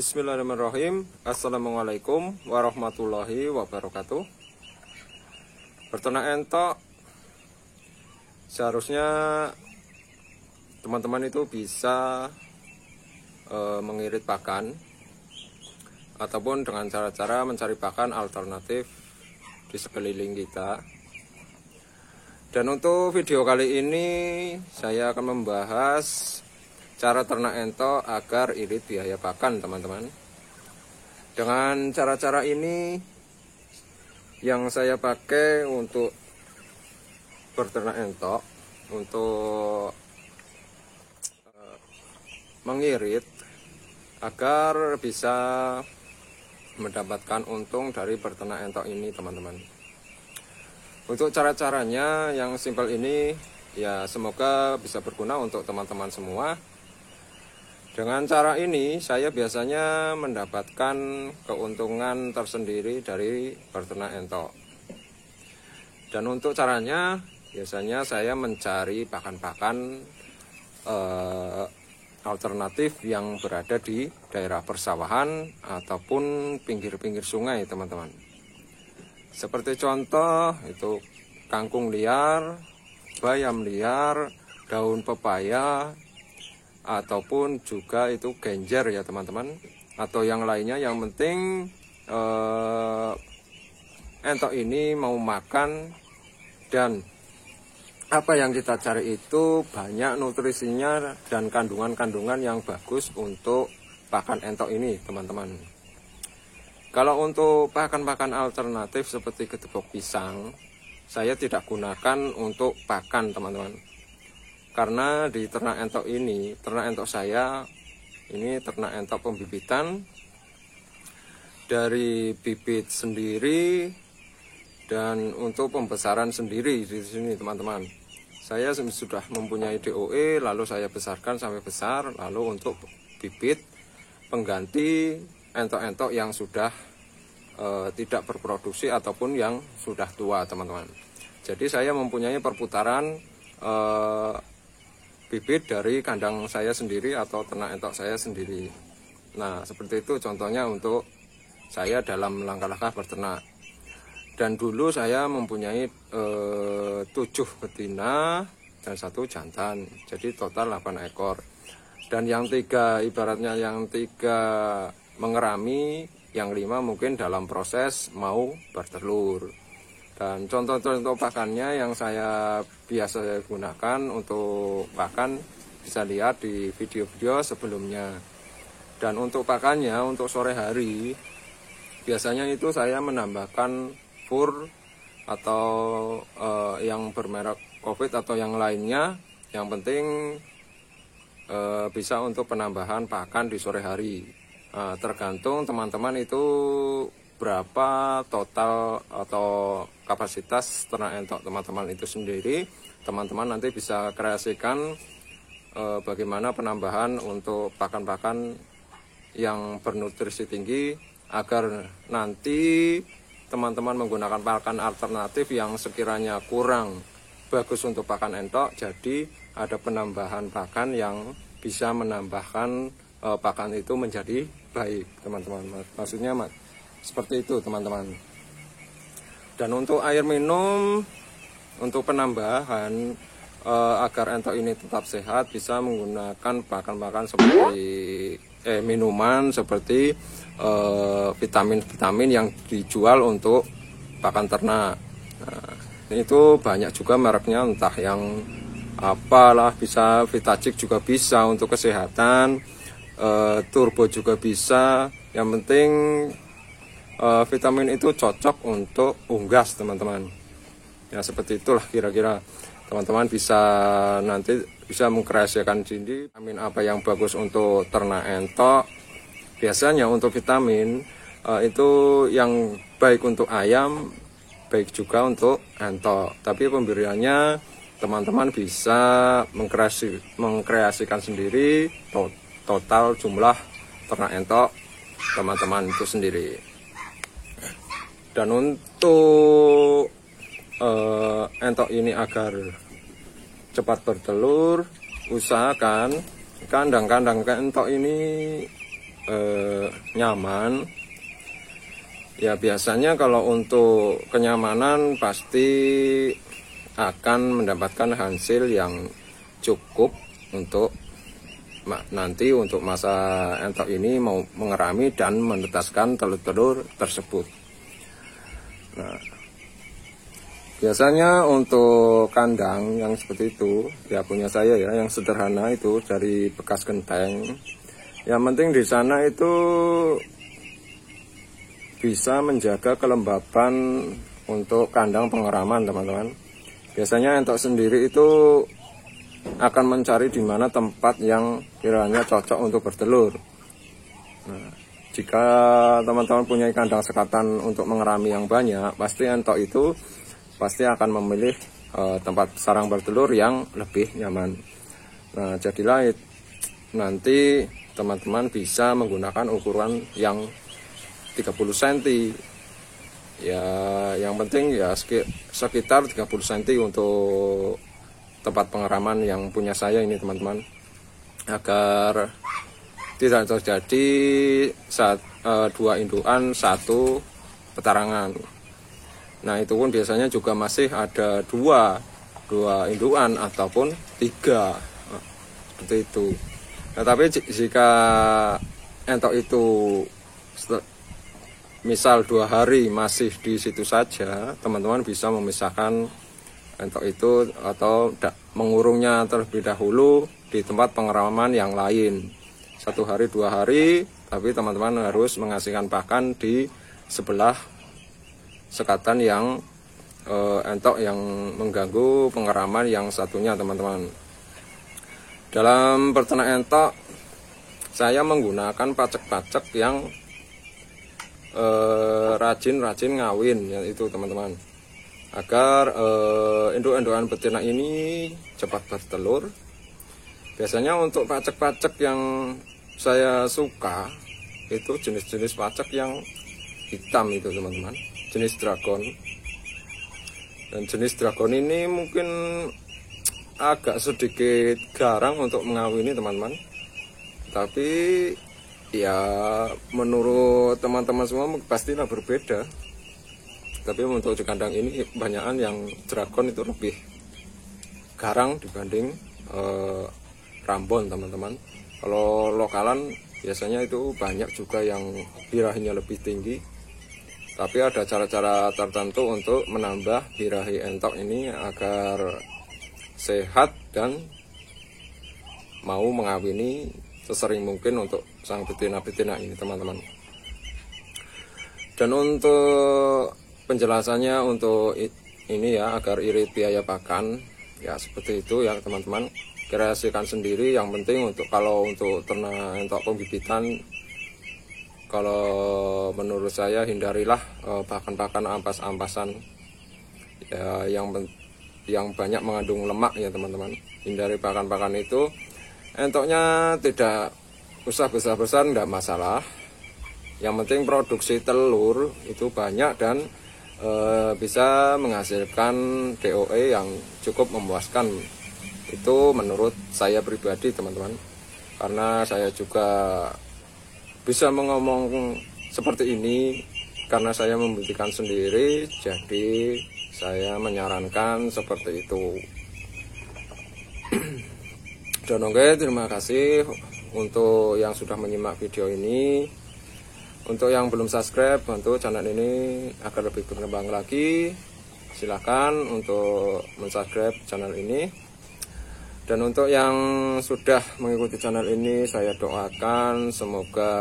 Bismillahirrahmanirrahim. Assalamualaikum warahmatullahi wabarakatuh. Peternak entok seharusnya teman-teman itu bisa mengirit pakan ataupun dengan cara-cara mencari pakan alternatif di sekeliling kita. Dan untuk video kali ini saya akan membahas cara ternak entok agar irit biaya pakan, teman-teman. Dengan cara-cara ini yang saya pakai untuk berternak entok, untuk mengirit agar bisa mendapatkan untung dari berternak entok ini, teman-teman. Untuk cara-caranya yang simpel ini, ya semoga bisa berguna untuk teman-teman semua. Dengan cara ini saya biasanya mendapatkan keuntungan tersendiri dari berternak entok. Dan untuk caranya biasanya saya mencari pakan-pakan alternatif yang berada di daerah persawahan ataupun pinggir-pinggir sungai, teman-teman. Seperti contoh itu kangkung liar, bayam liar, daun pepaya, ataupun juga itu genjer ya, teman-teman, atau yang lainnya. Yang penting entok ini mau makan, dan apa yang kita cari itu banyak nutrisinya dan kandungan-kandungan yang bagus untuk pakan entok ini, teman-teman. Kalau untuk pakan-pakan alternatif seperti gedebok pisang, saya tidak gunakan untuk pakan, teman-teman. Karena di ternak entok ini, ternak entok saya ini ternak entok pembibitan dari bibit sendiri, dan untuk pembesaran sendiri di sini, teman-teman. Saya sudah mempunyai DOE, lalu saya besarkan sampai besar, lalu untuk bibit pengganti entok-entok yang sudah tidak berproduksi ataupun yang sudah tua, teman-teman. Jadi saya mempunyai perputaran bibit dari kandang saya sendiri atau ternak entok saya sendiri. Nah, seperti itu contohnya untuk saya dalam langkah-langkah berternak. Dan dulu saya mempunyai 7 betina dan 1 jantan, jadi total 8 ekor. Dan yang 3 ibaratnya yang 3 mengerami, yang 5 mungkin dalam proses mau bertelur. Dan contoh-contoh pakannya yang saya biasa gunakan untuk pakan bisa lihat di video-video sebelumnya. Dan untuk pakannya untuk sore hari biasanya itu saya menambahkan fur atau yang bermerek COVID atau yang lainnya. Yang penting bisa untuk penambahan pakan di sore hari. Tergantung teman-teman itu berapa total atau kapasitas ternak entok teman-teman itu sendiri. Teman-teman nanti bisa kreasikan bagaimana penambahan untuk pakan-pakan yang bernutrisi tinggi, agar nanti teman-teman menggunakan pakan alternatif yang sekiranya kurang bagus untuk pakan entok, jadi ada penambahan pakan yang bisa menambahkan pakan itu menjadi baik, teman-teman. Maksudnya seperti itu, teman-teman. Dan untuk air minum, untuk penambahan agar entok ini tetap sehat, bisa menggunakan pakan-pakan seperti minuman seperti vitamin-vitamin yang dijual untuk pakan ternak. Nah, itu banyak juga mereknya, entah yang apalah, bisa Vitacik juga bisa untuk kesehatan, Turbo juga bisa. Yang penting vitamin itu cocok untuk unggas, teman-teman. Ya seperti itulah kira-kira. Teman-teman bisa nanti bisa mengkreasikan sendiri vitamin apa yang bagus untuk ternak entok. Biasanya untuk vitamin itu yang baik untuk ayam, baik juga untuk entok. Tapi pemberiannya teman-teman bisa mengkreasikan sendiri total jumlah ternak entok teman-teman itu sendiri. Dan untuk entok ini agar cepat bertelur, usahakan kandang-kandang entok ini nyaman. Ya biasanya kalau untuk kenyamanan pasti akan mendapatkan hasil yang cukup untuk nanti untuk masa entok ini mau mengerami dan menetaskan telur-telur tersebut. Nah, biasanya untuk kandang yang seperti itu ya punya saya ya, yang sederhana itu dari bekas genteng. Yang penting di sana itu bisa menjaga kelembapan untuk kandang pengeraman, teman-teman. Biasanya entok sendiri itu akan mencari di mana tempat yang kiranya cocok untuk bertelur. Nah, jika teman-teman punya kandang sekatan untuk mengerami yang banyak, pasti entok itu pasti akan memilih tempat sarang bertelur yang lebih nyaman. Nah, jadilah nanti teman-teman bisa menggunakan ukuran yang 30 cm ya, yang penting ya sekitar 30 cm untuk tempat pengeraman yang punya saya ini, teman-teman, agar tidak terjadi dua indukan satu petarangan. Nah, itu pun biasanya juga masih ada dua indukan ataupun 3 seperti itu. Nah, tapi jika entok itu misal 2 hari masih di situ saja, teman-teman bisa memisahkan entok itu atau mengurungnya terlebih dahulu di tempat pengeraman yang lain. 1 hari 2 hari, tapi teman-teman harus mengasihkan pakan di sebelah sekatan yang entok yang mengganggu pengeraman yang satunya, teman-teman. Dalam peternak entok saya menggunakan pacek-pacek yang rajin ngawin, yaitu, teman-teman, agar induk-indukan betina ini cepat bertelur. Biasanya untuk pacek-pacek yang saya suka itu jenis-jenis pacek yang hitam itu, teman-teman, jenis dragon. Dan jenis dragon ini mungkin agak sedikit garang untuk mengawini, teman-teman, tapi ya menurut teman-teman semua pastilah berbeda. Tapi untuk di kandang ini kebanyakan yang dragon itu lebih garang dibanding Rambon, teman-teman. Kalau lokalan biasanya itu banyak juga yang birahinya lebih tinggi. Tapi ada cara-cara tertentu untuk menambah birahi entok ini agar sehat dan mau mengawini sesering mungkin untuk sang betina-betina ini, teman-teman. Dan untuk penjelasannya untuk ini ya, agar irit biaya pakan ya seperti itu ya, teman-teman. Kreasikan sendiri. Yang penting untuk kalau untuk ternak entok pembibitan, kalau menurut saya hindarilah pakan-pakan ampas-ampasan ya, yang banyak mengandung lemak ya, teman-teman. Hindari pakan-pakan itu. Entoknya tidak usah besar-besar, tidak masalah. Yang penting produksi telur itu banyak dan bisa menghasilkan DOE yang cukup memuaskan. Itu menurut saya pribadi, teman-teman. Karena saya juga bisa mengomong seperti ini karena saya membuktikan sendiri, jadi saya menyarankan seperti itu. Dan oke, terima kasih untuk yang sudah menyimak video ini. Untuk yang belum subscribe, bantu channel ini agar lebih berkembang lagi. Silahkan untuk mensubscribe channel ini. Dan untuk yang sudah mengikuti channel ini, saya doakan semoga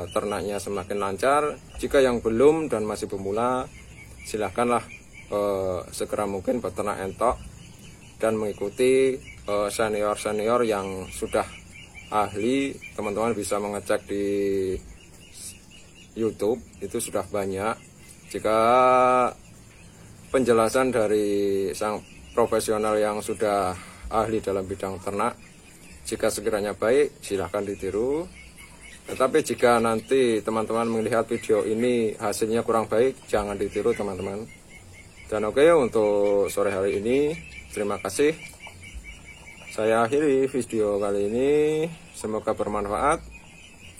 ternaknya semakin lancar. Jika yang belum dan masih pemula, silahkanlah segera mungkin beternak entok dan mengikuti senior-senior yang sudah ahli. Teman-teman bisa mengecek di YouTube, itu sudah banyak. Jika penjelasan dari sang profesional yang sudah ahli dalam bidang ternak, jika sekiranya baik, silahkan ditiru. Tetapi jika nanti teman-teman melihat video ini hasilnya kurang baik, jangan ditiru, teman-teman. Dan oke, untuk sore hari ini terima kasih. Saya akhiri video kali ini, semoga bermanfaat.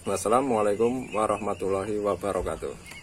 Wassalamualaikum warahmatullahi wabarakatuh.